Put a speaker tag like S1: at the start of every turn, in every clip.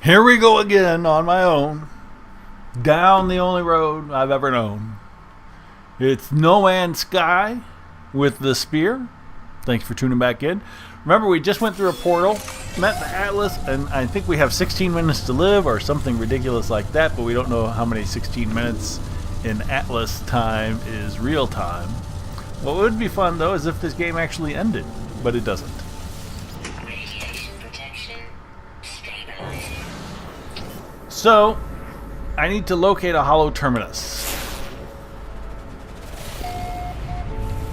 S1: Here we go again on my own, down the only road I've ever known. It's No Man's Sky with the Spear. Thanks for tuning back in. Remember, we just went through a portal, met the Atlas, and I think we have 16 minutes to live or something ridiculous like that, but we don't know how many 16 minutes in Atlas time is real time. What would be fun, though, is if this game actually ended, but it doesn't.
S2: Radiation protection stabilizing.
S1: So, I need to locate a Holo-Terminus.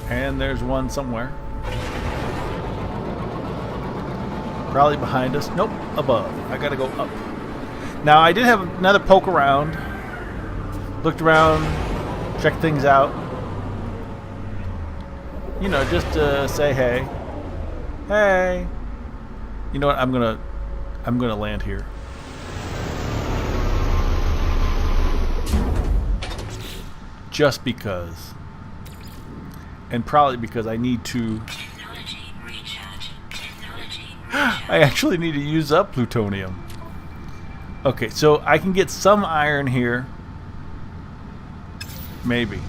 S1: And there's one somewhere. Probably behind us. Nope, above. I gotta go up. Now, I did have another poke around. Looked around, checked things out. You know, just to say hey. Hey. You know what? I'm gonna land here. Just because. And probably because I need to...
S2: Technology recharge.
S1: I actually need to use up plutonium. Okay, so I can get some iron here. Maybe.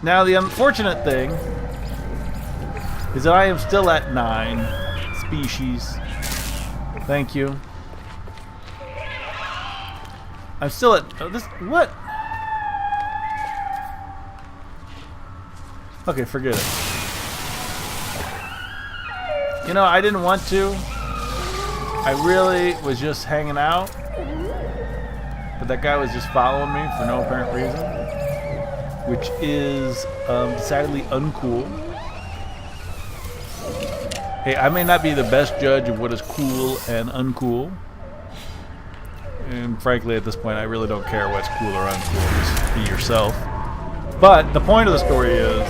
S1: Now, the unfortunate thing is that I am still at 9 species. Thank you. I'm still at... Oh, this... What? Okay, forget it. You know, I didn't want to. I really was just hanging out. But that guy was just following me for no apparent reason. Which is decidedly uncool. Hey, I may not be the best judge of what is cool and uncool. And frankly, at this point, I really don't care what's cool or uncool. Just be yourself. But the point of the story is,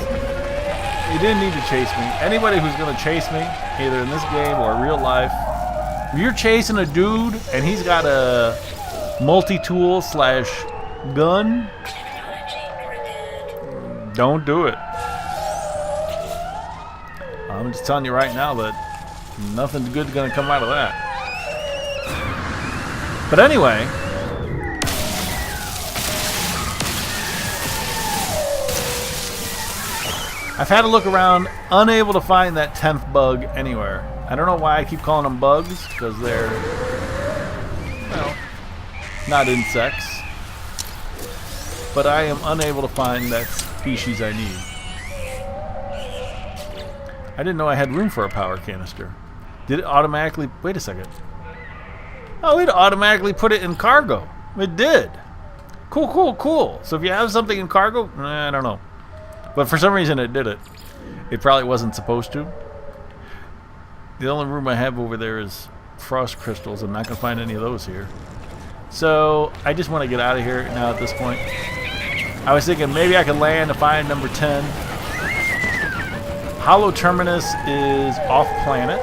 S1: you didn't need to chase me. Anybody who's going to chase me, either in this game or real life, if you're chasing a dude and he's got a multi-tool / gun, don't do it. I'm just telling you right now that nothing good's going to come out of that. But anyway... I've had to look around, unable to find that 10th bug anywhere. I don't know why I keep calling them bugs, because they're, well, not insects. But I am unable to find that species I need. I didn't know I had room for a power canister. Did it automatically... Wait a second. Oh, it automatically put it in cargo. It did. Cool, cool, cool. So if you have something in cargo, I don't know. But for some reason it did it. It probably wasn't supposed to. The only room I have over there is frost crystals. I'm not going to find any of those here. So I just want to get out of here now at this point. I was thinking maybe I could land to find number 10. Holo-Terminus is off planet.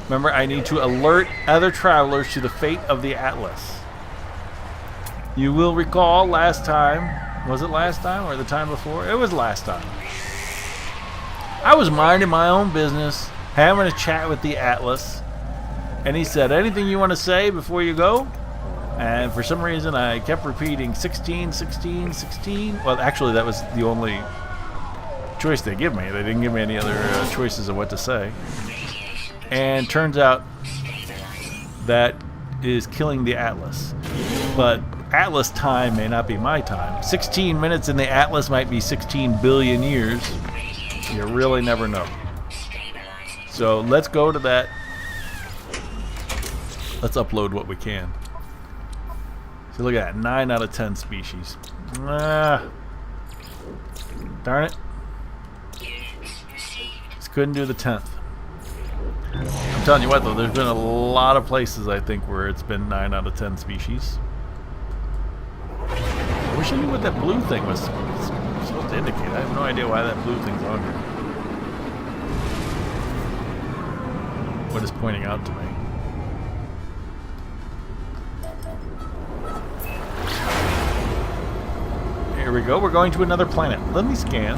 S1: Remember, I need to alert other travelers to the fate of the Atlas. You will recall last time... Was it last time or the time before? It was last time. I was minding my own business, having a chat with the Atlas, and he said, anything you want to say before you go? And for some reason I kept repeating 16, 16, 16. Well, actually that was the only choice they give me. They didn't give me any other choices of what to say. And turns out that is killing the Atlas. But Atlas time may not be my time. 16 minutes in the Atlas might be 16 billion years. You really never know. So let's go to that. Let's upload what we can. So look at that, 9 out of 10 species. Darn it. Just couldn't do the 10th. I'm telling you what though, there's been a lot of places I think where it's been 9 out of 10 species. I wish I knew what that blue thing was supposed to indicate. I have no idea why that blue thing's on here. What is pointing out to me? Here we go. We're going to another planet. Let me scan.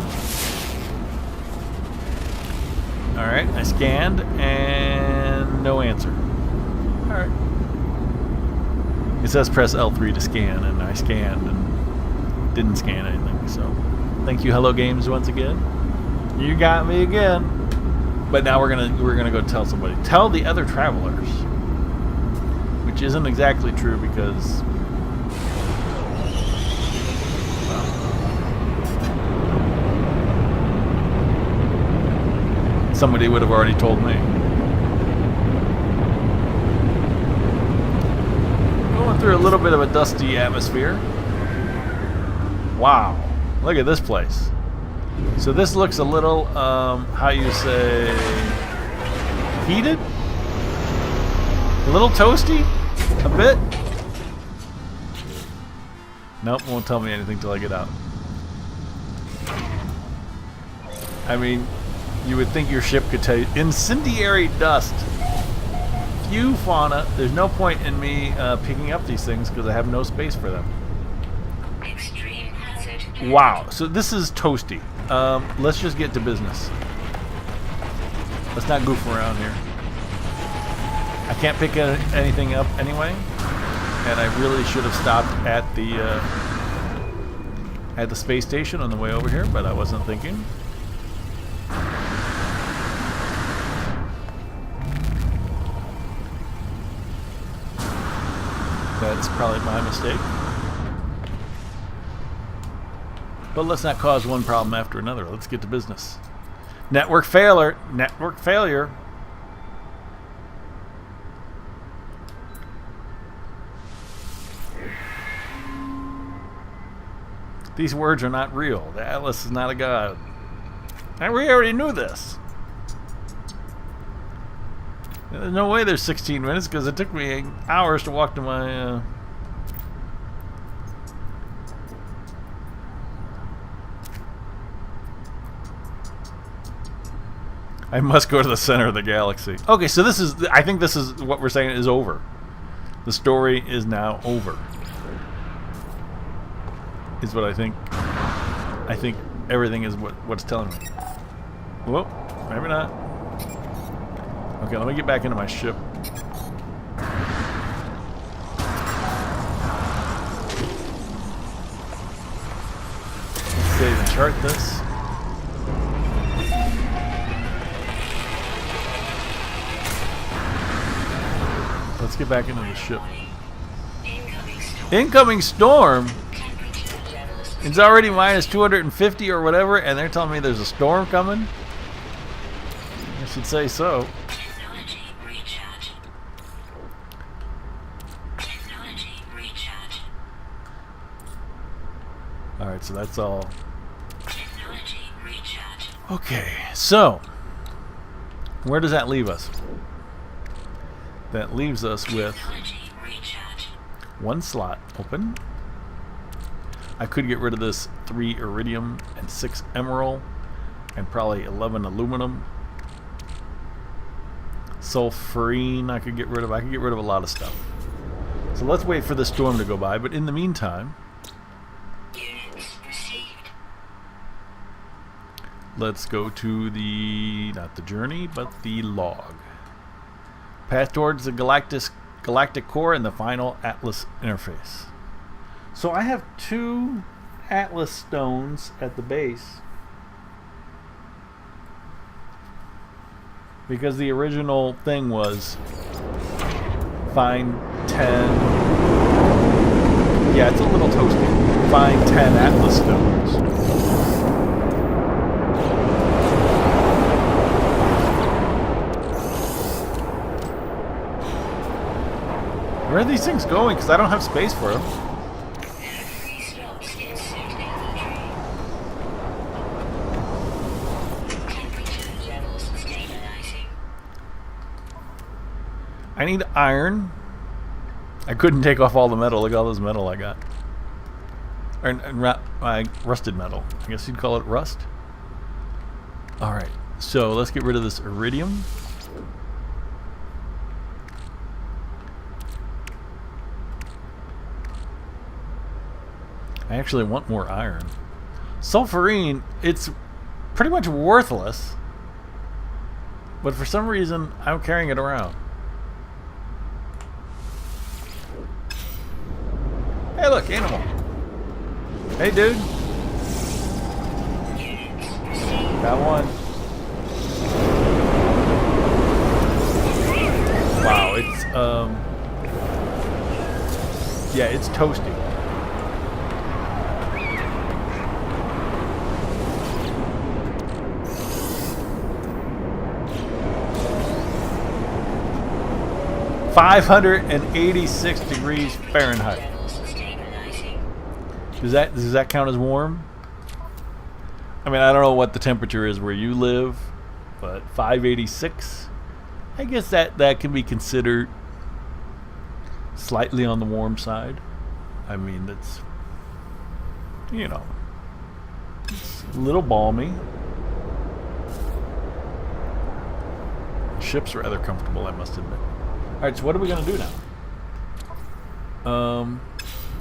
S1: Alright, I scanned and no answer. Alright. It says press L3 to scan, and I scanned and didn't scan anything, so thank you, Hello Games, once again. You got me again. But now we're gonna go tell somebody. Tell the other travelers. Which isn't exactly true because somebody would have already told me. Going through a little bit of a dusty atmosphere. Wow. Look at this place. So this looks a little, how you say, heated? A little toasty? A bit? Nope, won't tell me anything till I get out. I mean, you would think your ship could tell you. Incendiary dust. Few fauna. There's no point in me picking up these things because I have no space for them.
S2: Extreme hazard.
S1: Wow, so this is toasty. Let's just get to business. Let's not goof around here. I can't pick anything up anyway, and I really should have stopped at the space station on the way over here, but I wasn't thinking. That's probably my mistake. But let's not cause one problem after another. Let's get to business. Network failure. Network failure. These words are not real. The Atlas is not a god. And we already knew this. There's no way there's 16 minutes because it took me hours to walk to my... I must go to the center of the galaxy. Okay, so this is... I think this is what we're saying is over. The story is now over. Is what I think. I think everything is what's telling me. Whoa, maybe not. Okay, let me get back into my ship. Let's save and chart this. Let's get back into the ship. Incoming storm? It's already minus 250 or whatever, and they're telling me there's a storm coming? I should say so.
S2: Technology recharge. Technology recharge.
S1: Alright, so that's all.
S2: Technology recharge.
S1: Okay, so where does that leave us? That leaves us with
S2: Technology recharge.
S1: one slot open. I could get rid of this 3 iridium and 6 emerald and probably 11 aluminum. Sulfurine I could get rid of. I could get rid of a lot of stuff. So let's wait for the storm to go by, but in the meantime,
S2: Units received.
S1: let's go to the, not the journey, but the log. Path towards the galactic core and the final Atlas interface. So I have 2 Atlas stones at the base. Because the original thing was find 10. Yeah, it's a little toasty. Find 10 Atlas stones. Where are these things going? Because I don't have space for them.
S2: Free slots in suit inventory. Temperature levels stabilizing.
S1: I need iron. I couldn't take off all the metal. Look at all this metal I got. Or rusted metal. I guess you'd call it rust. Alright, so let's get rid of this iridium. I actually want more iron. Sulfurine, it's pretty much worthless. But for some reason, I'm carrying it around. Hey, look, animal. Hey, dude. Got one. Wow, it's yeah, it's toasty. (586 degrees Fahrenheit). Does that count as warm? I mean, I don't know what the temperature is where you live, but 586. I guess that can be considered slightly on the warm side. I mean, that's, you know, it's a little balmy. The ship's rather comfortable, I must admit. All right, so what are we gonna do now?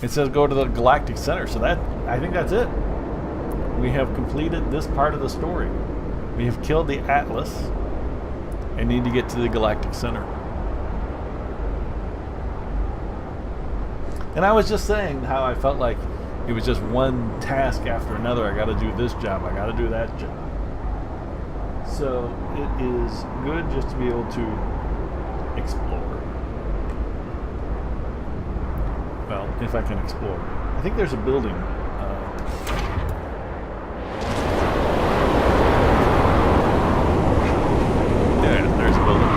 S1: It says go to the Galactic Center, so I think that's it. We have completed this part of the story. We have killed the Atlas and need to get to the Galactic Center. And I was just saying how I felt like it was just one task after another. I got to do this job. I got to do that job. So it is good just to be able to explore. Well, if I can explore. I think there's a building. Yeah, there's a building.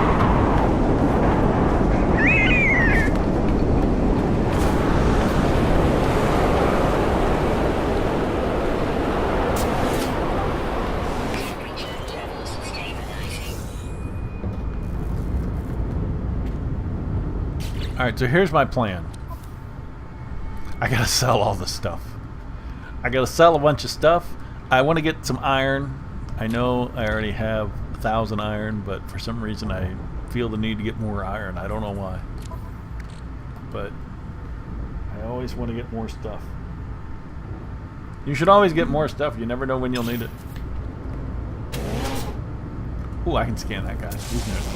S1: Alright, so here's my plan. I gotta sell all this stuff. I gotta sell a bunch of stuff. I want to get some iron. I know I already have 1,000 iron, but for some reason I feel the need to get more iron. I don't know why. But I always want to get more stuff. You should always get more stuff. You never know when you'll need it. Ooh, I can scan that guy. Who's next?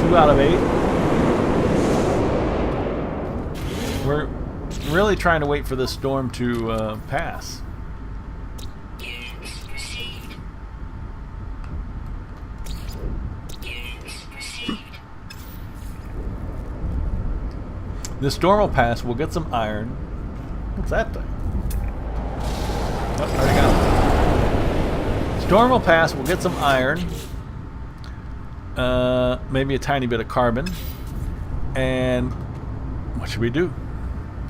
S1: 2 out of 8. We're really trying to wait for this storm to pass. The storm will pass. We'll get some iron. What's that thing? Oh, already got it. Storm will pass. We'll get some iron. Maybe a tiny bit of carbon. And what should we do?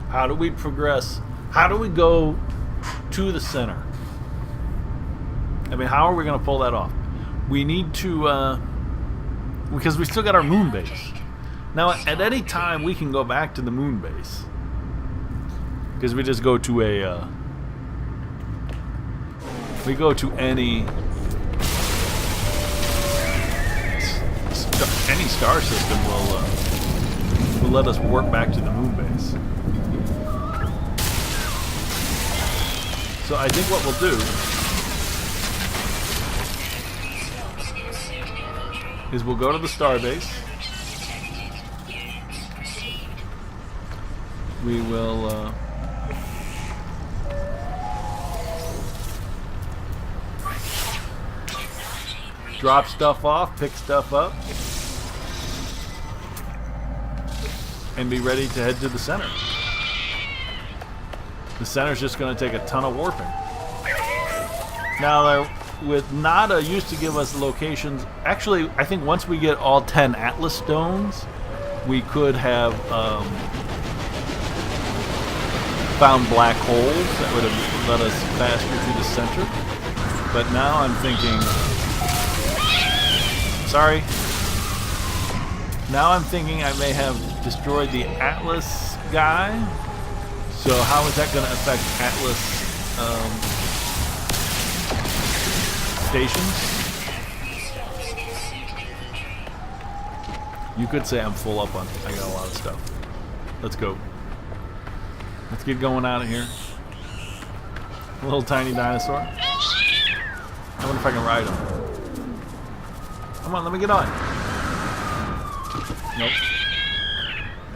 S1: How do we progress? How do we go to the center? I mean, how are we going to pull that off? We need to, because we still got our moon base. Now, at any time, we can go back to the moon base. Because we just go to a, we go to any star system will let us warp back to the moon base. So I think what we'll do is we'll go to the star base. We will drop stuff off, pick stuff up, and be ready to head to the center. The center's just going to take a ton of warping. Now, with Nada used to give us locations. Actually, I think once we get all 10 Atlas stones, we could have found black holes that would have led us faster to the center. But now I'm thinking, sorry. Now I'm thinking I may have destroyed the Atlas guy. So how is that going to affect Atlas stations? You could say I'm full up on. I got a lot of stuff. Let's go. Let's get going out of here. A little tiny dinosaur. I wonder if I can ride him. Come on, let me get on. Nope.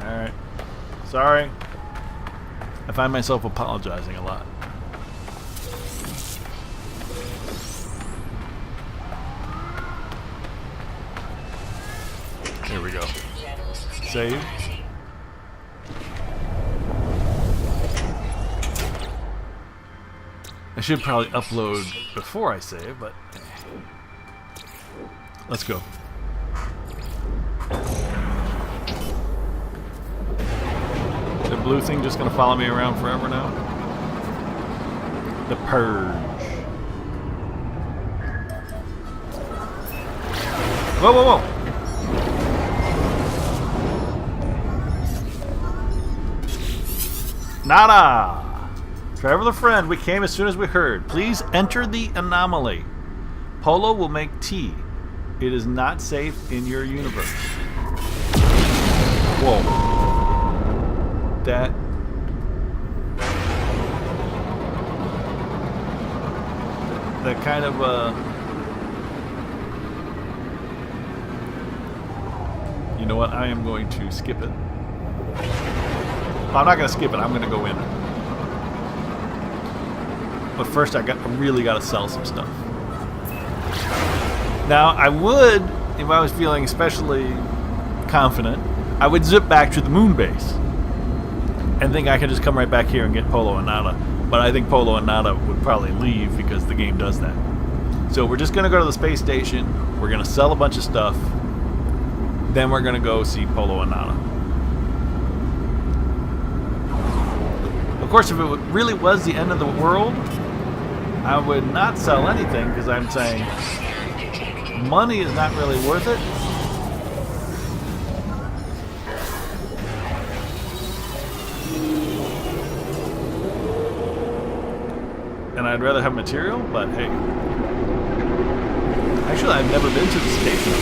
S1: Alright. Sorry. I find myself apologizing a lot. There we go. Save. I should probably upload before I save, but let's go. The blue thing just gonna follow me around forever now? The Purge. Whoa, whoa, whoa! Nada! Traveler friend, we came as soon as we heard. Please enter the anomaly. Polo will make tea. It is not safe in your universe. Whoa. That kind of you know what? I am going to skip it. I'm not going to skip it. I'm going to go in it. But first, I really got to sell some stuff. Now, I would, if I was feeling especially confident, I would zip back to the moon base and think I could just come right back here and get Polo and Nada. But I think Polo and Nada would probably leave because the game does that. So we're just going to go to the space station. We're going to sell a bunch of stuff. Then we're going to go see Polo and Nada. Of course, if it really was the end of the world, I would not sell anything because I'm saying money is not really worth it. And I'd rather have material, but hey. Actually, I've never been to the station.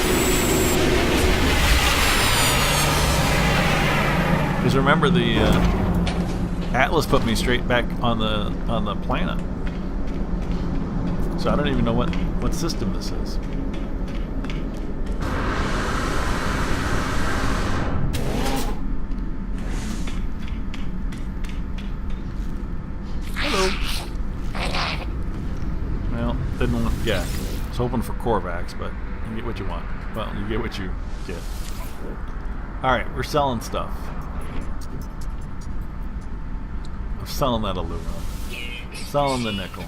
S1: Because remember, the Atlas put me straight back on the planet. So I don't even know what system this is. Hello. Well, didn't want. Yeah, I was hoping for Korvax, but you get what you want. Well, you get what you get. All right, we're selling stuff. I'm selling that aluminum. Selling the nickel.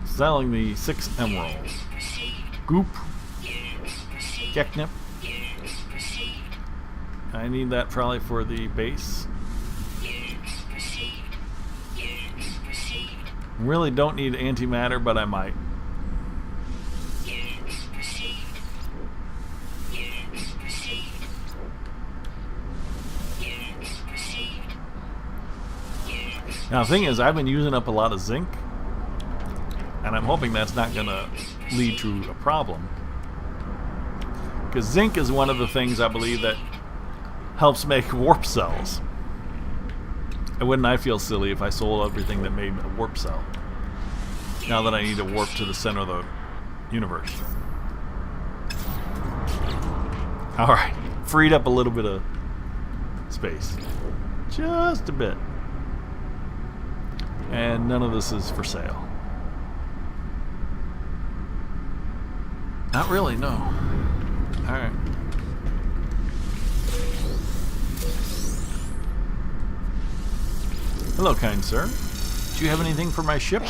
S1: Selling the 6 emeralds. Goop. Geknip. I need that probably for the base. Really don't need antimatter, but I might. Now the thing is, I've been using up a lot of zinc, and I'm hoping that's not going to lead to a problem. Because zinc is one of the things I believe that helps make warp cells. And wouldn't I feel silly if I sold everything that made a warp cell? Now that I need to warp to the center of the universe. Alright, freed up a little bit of space. Just a bit. And none of this is for sale. Not really, no. Alright. Hello, kind sir. Do you have anything for my ship?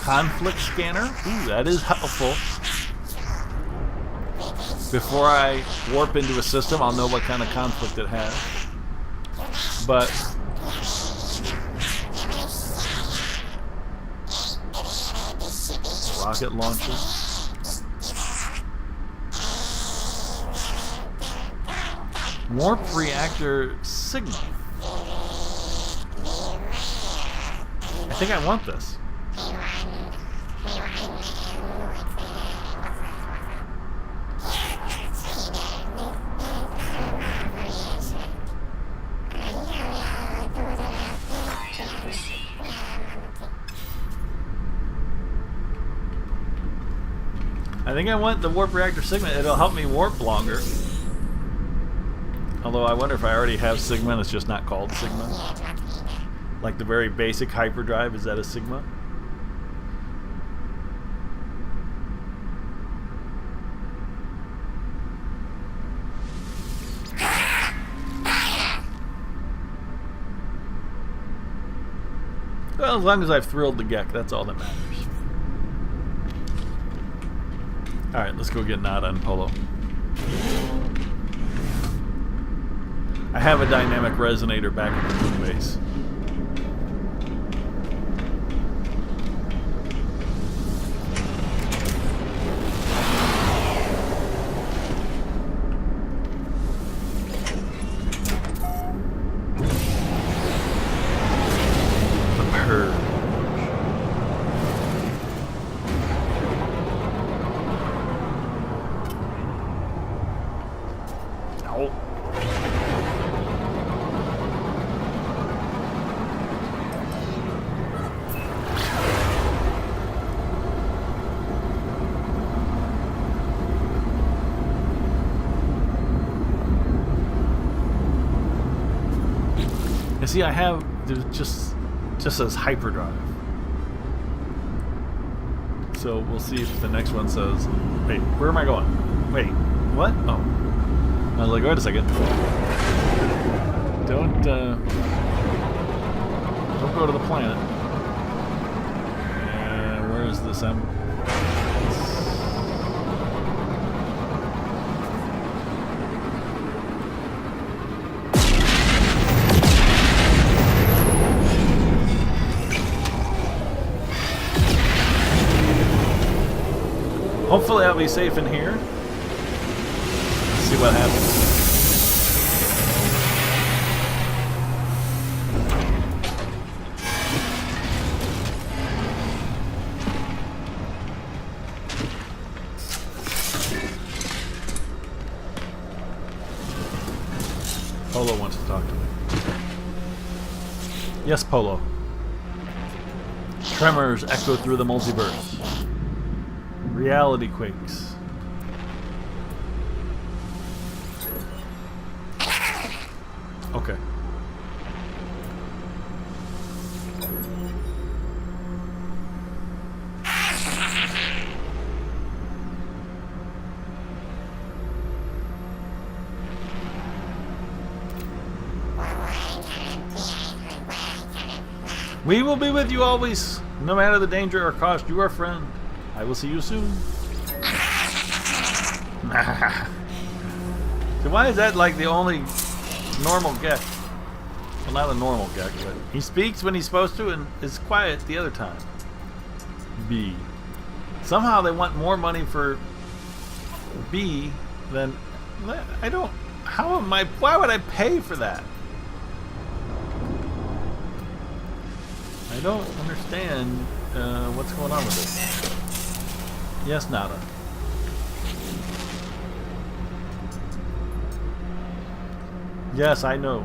S1: Conflict scanner? Ooh, that is helpful. Before I warp into a system, I'll know what kind of conflict it has. But rocket launcher. Warp reactor signal. I think I want this. think I want the warp reactor Sigma. It'll help me warp longer. Although I wonder if I already have Sigma and it's just not called Sigma. Like the very basic hyperdrive, is that a Sigma? Well, as long as I've thrilled the Gek, that's all that matters. Alright, let's go get Nada and Polo. I have a dynamic resonator back at the moon base. See, I have just says hyperdrive. So we'll see if the next one says, wait, where am I going? Wait, what? Oh. I was like, wait a second. Don't go to the planet. Where is this? Hopefully I'll be safe in here. Let's see what happens. Polo wants to talk to me. Yes, Polo. Tremors echo through the multiverse. Reality quakes. Okay. We will be with you always, no matter the danger or cost. You are friend. I will see you soon. So why is that like the only normal Gek? Well, not a normal Gek, but he speaks when he's supposed to and is quiet the other time. B. Somehow they want more money for B than... I don't... How am I... Why would I pay for that? I don't understand what's going on with this. Yes, Nada. Yes, I know.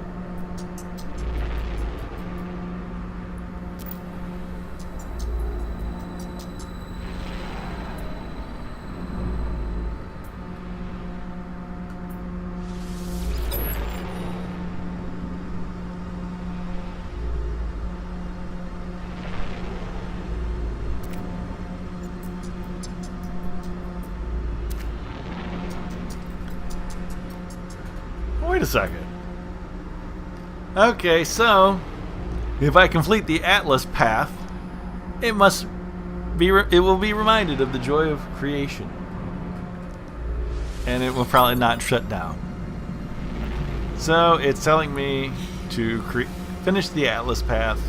S1: Wait a second. Okay, so if I complete the Atlas path, it will be reminded of the joy of creation, and it will probably not shut down. So it's telling me to finish the Atlas path.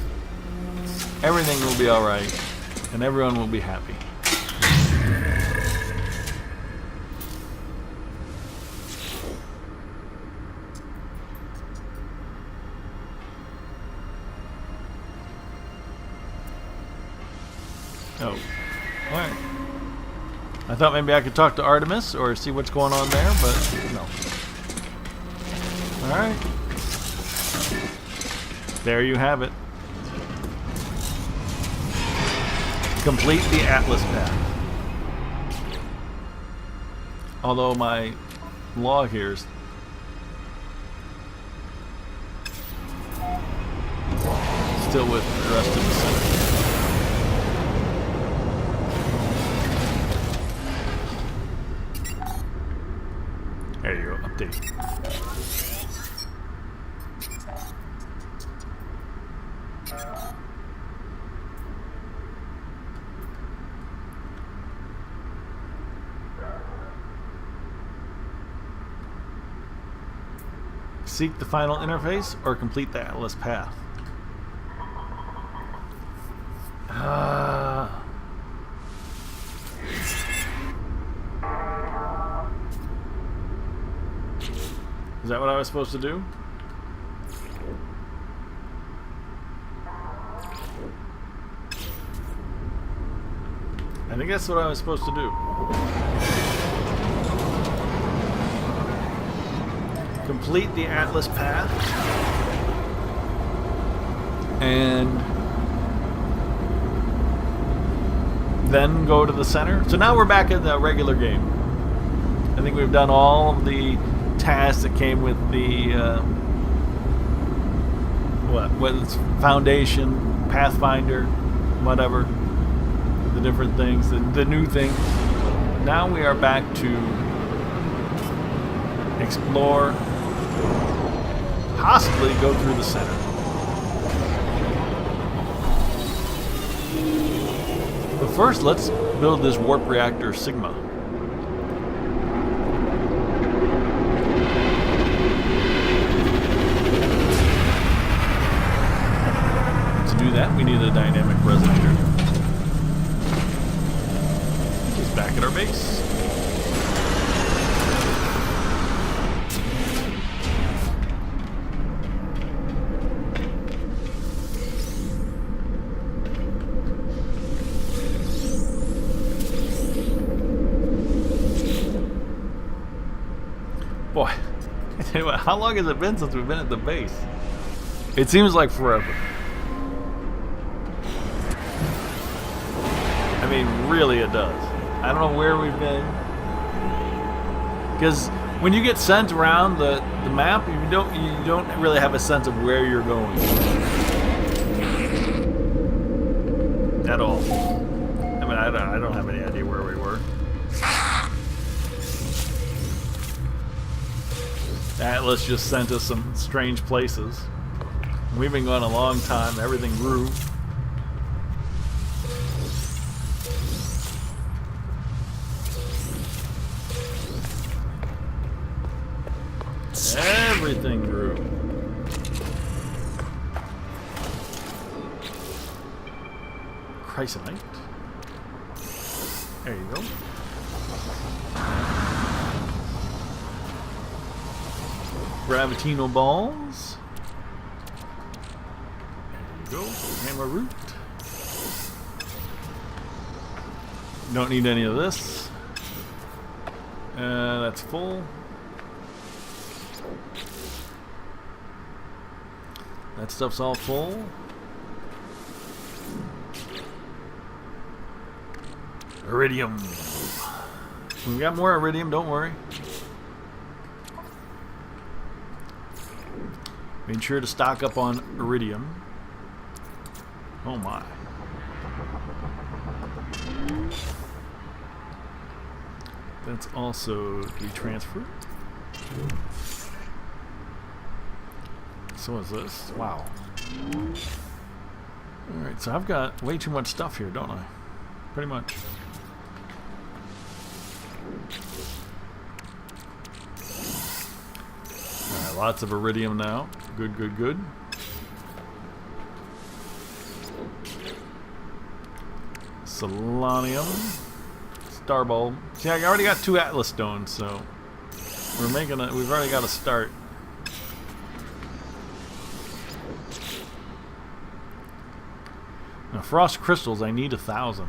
S1: Everything will be all right, and everyone will be happy. Oh, alright. I thought maybe I could talk to Artemis or see what's going on there, but no. Alright. There you have it. Complete the Atlas path. Although my log here is still with the rest of the center. There you go, update. Seek the final interface or complete the Atlas path. Is that what I was supposed to do? I think that's what I was supposed to do. Complete the Atlas path. And then go to the center. So now we're back in the regular game. I think we've done all of the tasks that came with the what's Foundation, Pathfinder, whatever, the different things, the new things. Now we are back to explore, possibly go through the center. But first, let's build this warp reactor Sigma. That we need a dynamic resonator. Just back at our base. Boy, I tell you what, how long has it been since we've been at the base? It seems like forever. I mean, really it does. I don't know where we've been. Because when you get sent around the map, you don't really have a sense of where you're going. At all. I mean, I don't have any idea where we were. Atlas just sent us some strange places. We've been going a long time. Everything grew. Everything grew. Chrysonite. There you go. Gravitino balls. There you go. Hammer root. Don't need any of this. That's full. That stuff's all full. Iridium. We got more iridium, don't worry. Made sure to stock up on iridium. Oh my. That's also the transfer. So is this. Wow. Alright, so I've got way too much stuff here, don't I? Pretty much. Alright, lots of iridium now. Good, good, good. Selenium. Star bulb. See, I already got 2 Atlas stones, so we've already got a start. Now, frost crystals, I need 1,000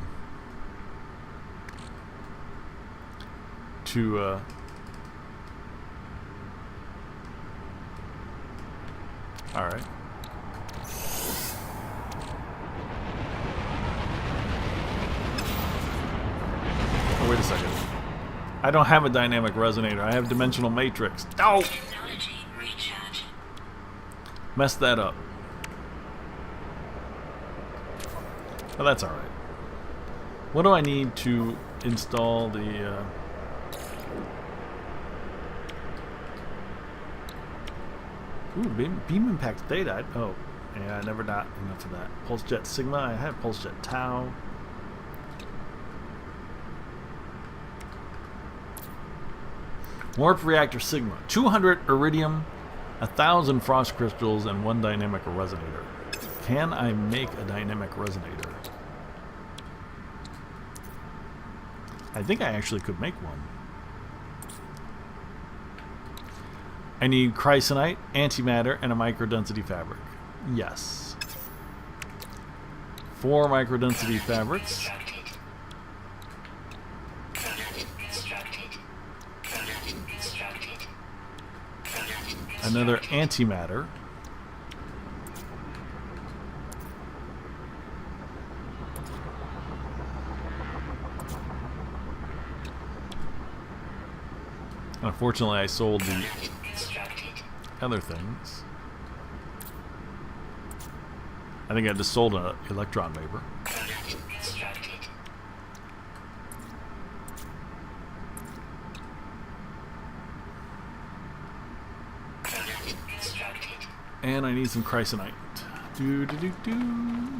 S1: to all right. Oh, wait a second. I don't have a dynamic resonator. I have dimensional matrix. Oh!
S2: Technology recharge.
S1: Messed that up. Well, that's alright. What do I need to install the... Ooh, beam impact data. Oh, yeah, I never got enough of that. Pulse jet sigma. I have pulse jet tau. Warp reactor sigma. 200 iridium, 1,000 frost crystals, and 1 dynamic resonator. Can I make a dynamic resonator? I think I actually could make one. I need chrysonite, antimatter, and a microdensity fabric. Yes. 4 microdensity fabrics. Another antimatter. Unfortunately, I sold the other things. I think I just sold an electron vapor. And I need some chrysonite.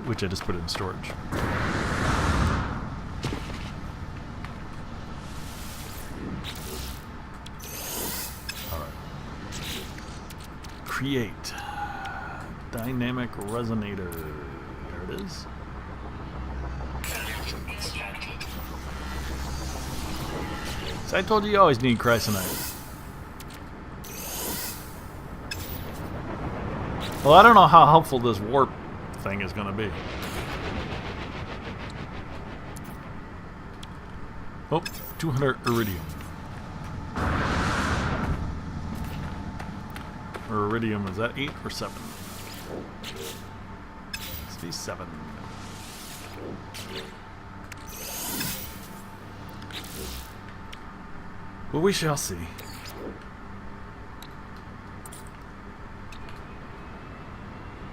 S1: Which I just put in storage. Create dynamic resonator. There it is. So I told you always need chrysonite. Well, I don't know how helpful this warp thing is going to be. Oh, 200 iridium. Iridium, is that 8 or 7? Let's be 7. Well, we shall see.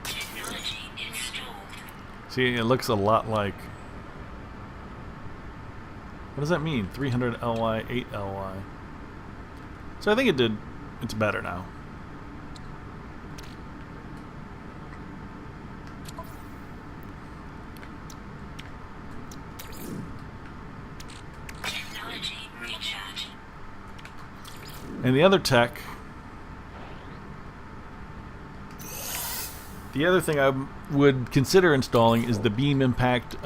S2: Technology installed.
S1: See, it looks a lot like... What does that mean? 300 LY, 8 LY. So I think it's better now. And the other tech, the other thing I would consider installing is the beam impact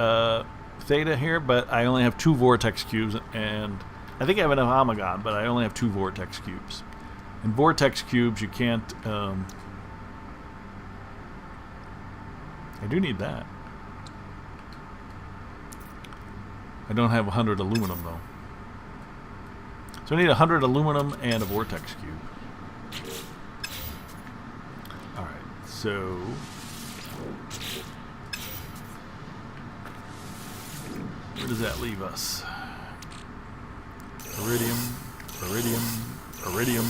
S1: theta here, but I only have 2 vortex cubes, and I think I have enough Omegon, but I only have 2 vortex cubes. And vortex cubes, you can't, I do need that. I don't have 100 aluminum though. So I need 100 aluminum and a vortex cube. Alright, so... where does that leave us? Iridium, iridium, iridium.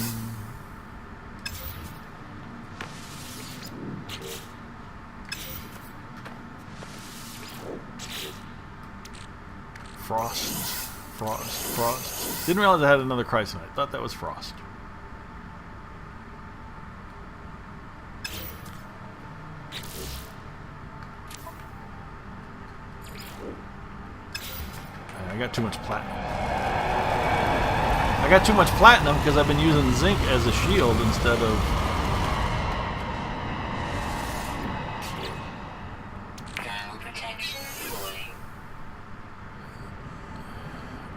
S1: Frost, frost, frost. Didn't realize I had another chrysonite. Thought that was frost. I got too much platinum. I got too much platinum because I've been using zinc as a shield instead of...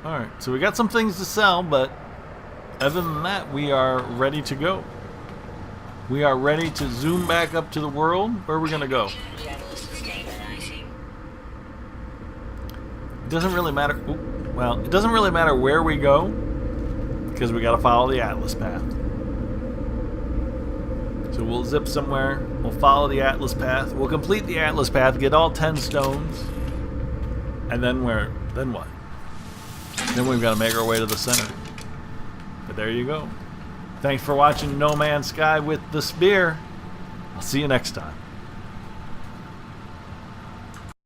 S1: Alright, so we got some things to sell, but other than that, we are ready to go. We are ready to zoom back up to the world. Where are we going to go? It doesn't really matter. Well, it doesn't really matter where we go because we got to follow the Atlas path. So we'll zip somewhere. We'll follow the Atlas path. We'll complete the Atlas path, get all 10 stones, and then where? Then what? Then we've got to make our way to the center. But there you go. Thanks for watching No Man's Sky with the Spear. I'll see you next time.